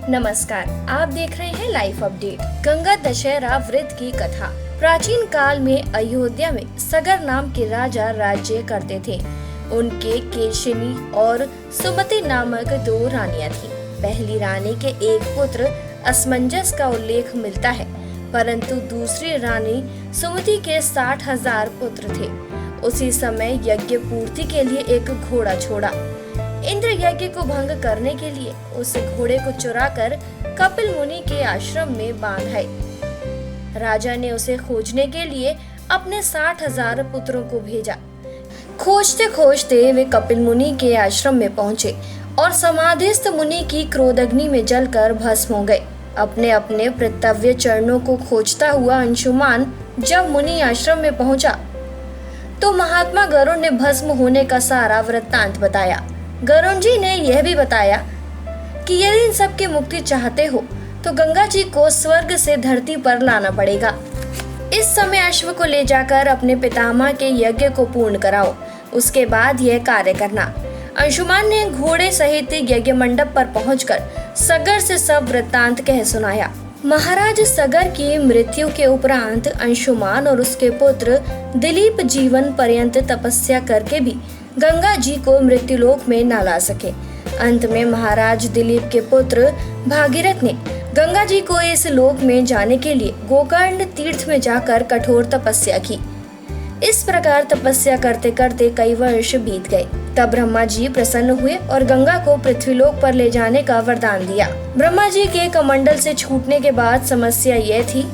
नमस्कार, आप देख रहे हैं लाइफ अपडेट। गंगा दशहरा व्रत की कथा। प्राचीन काल में अयोध्या में सगर नाम के राजा राज्य करते थे। उनके केशिनी और सुमति नामक दो रानियां थीं। पहली रानी के एक पुत्र असमंजस का उल्लेख मिलता है, परंतु दूसरी रानी सुमति के 60,000 पुत्र थे। उसी समय यज्ञ पूर्ति के लिए एक घोड़ा छोड़ा। इंद्र यज्ञ को भंग करने के लिए उस घोड़े को चुराकर कपिल मुनि के आश्रम में बांधाए। राजा ने उसे खोजने के लिए अपने 60,000 पुत्रों को भेजा। खोजते खोजते वे कपिल मुनि के आश्रम में पहुंचे और समाधिस्थ मुनि की क्रोधाग्नि में जलकर भस्म हो गए। अपने अपने पितृव्य चरणों को खोजता हुआ अंशुमान जब मुनि आश्रम में पहुंचा तो महात्मा गरुड़ ने भस्म होने का सारा वृत्तांत बताया। गरुड़ जी ने यह भी बताया कि यदि इन सब की मुक्ति चाहते हो तो गंगा जी को स्वर्ग से धरती पर लाना पड़ेगा। इस समय अश्व को ले जाकर अपने पितामह के यज्ञ को पूर्ण कराओ, उसके बाद यह कार्य करना। अंशुमान ने घोड़े सहित यज्ञ मंडप पर पहुंचकर सगर से सब वृत्तांत कह सुनाया। महाराज सगर की मृत्यु के उपरांत अंशुमान और उसके पुत्र दिलीप जीवन पर्यंत तपस्या करके भी गंगा जी को मृत्युलोक में न ला सके। अंत में महाराज दिलीप के पुत्र भागीरथ ने गंगा जी को इस लोक में जाने के लिए गोकर्ण तीर्थ में जाकर कठोर तपस्या की। इस प्रकार तपस्या करते करते कई वर्ष बीत गए। तब ब्रह्मा जी प्रसन्न हुए और गंगा को पृथ्वीलोक पर ले जाने का वरदान दिया। ब्रह्मा जी के कमंडल से छूटने के बाद समस्या यह थी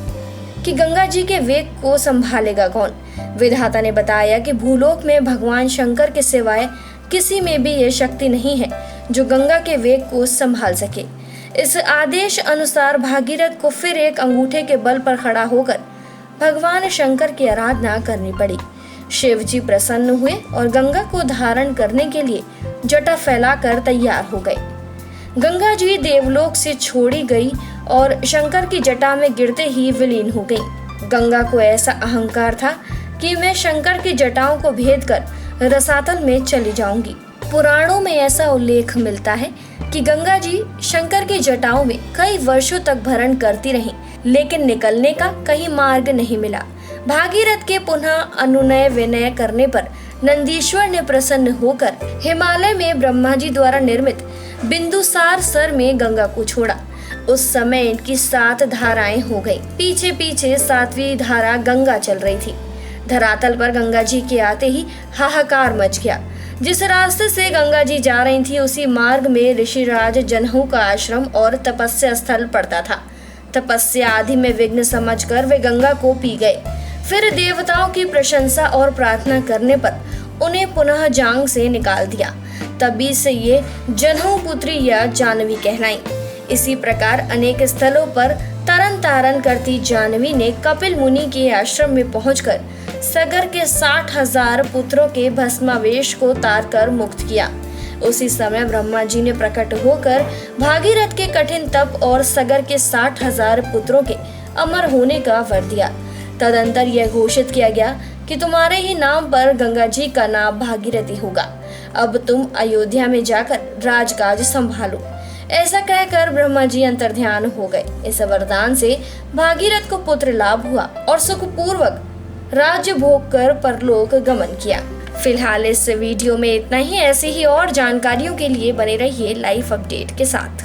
कि गंगा जी के वेग को संभालेगा कौन। विधाता ने बताया कि भूलोक में भगवान शंकर के सिवाय किसी में भी यह शक्ति नहीं है जो गंगा के वेग को संभाल सके। इस आदेश अनुसार भागीरथ को फिर एक अंगूठे के बल पर खड़ा होकर भगवान शंकर की आराधना करनी पड़ी। शिव जी प्रसन्न हुए और गंगा को धारण करने के लिए जटा फैलाकर तैयार हो गए। गंगा जी देवलोक से छोड़ी गई और शंकर की जटा में गिरते ही विलीन हो गई। गंगा को ऐसा अहंकार था कि मैं शंकर की जटाओं को भेद कर रसातल में चली जाऊंगी। पुराणों में ऐसा उल्लेख मिलता है कि गंगा जी शंकर की जटाओं में कई वर्षों तक भरण करती रहीं, लेकिन निकलने का कहीं मार्ग नहीं मिला। भागीरथ के पुनः अनुनय विनय करने पर नंदीश्वर ने प्रसन्न होकर हिमालय में ब्रह्मा जी द्वारा निर्मित बिंदुसार सर में गंगा को छोड़ा। उस समय इनकी 7 धाराएं हो गई। पीछे पीछे 7वीं धारा गंगा चल रही थी। धरातल पर गंगा जी के आते ही हाहाकार मच गया। जिस रास्ते से गंगा जी जा रही थी उसी मार्ग में ऋषिराज जनहू का आश्रम और तपस्या स्थल पड़ता था। तपस्या आदि में विघ्न समझकर वे गंगा को पी गए। फिर देवताओं की प्रशंसा और प्रार्थना करने पर उन्हें पुनः जांग से निकाल दिया। तभी से ये जनहू पुत्री या जानवी कहलाई। इसी प्रकार अनेक स्थलों पर तरन तारन करती जानवी ने कपिल मुनि के आश्रम में पहुंचकर सगर के 60,000 पुत्रों के भस्मावेश को तार कर मुक्त किया। उसी समय ब्रह्मा जी ने प्रकट होकर भागीरथ के कठिन तप और सगर के 60,000 पुत्रों के अमर होने का वर दिया। तदंतर यह घोषित किया गया कि तुम्हारे ही नाम पर गंगा जी का नाम भागीरथी होगा। अब तुम अयोध्या में जाकर राजकाज संभालो। ऐसा कहकर ब्रह्मा जी अंतर्ध्यान हो गए। इस वरदान से भागीरथ को पुत्र लाभ हुआ और सुखपूर्वक राज्य भोग कर परलोक गमन किया। फिलहाल इस वीडियो में इतना ही। ऐसी ही और जानकारियों के लिए बने रहिए लाइफ अपडेट के साथ।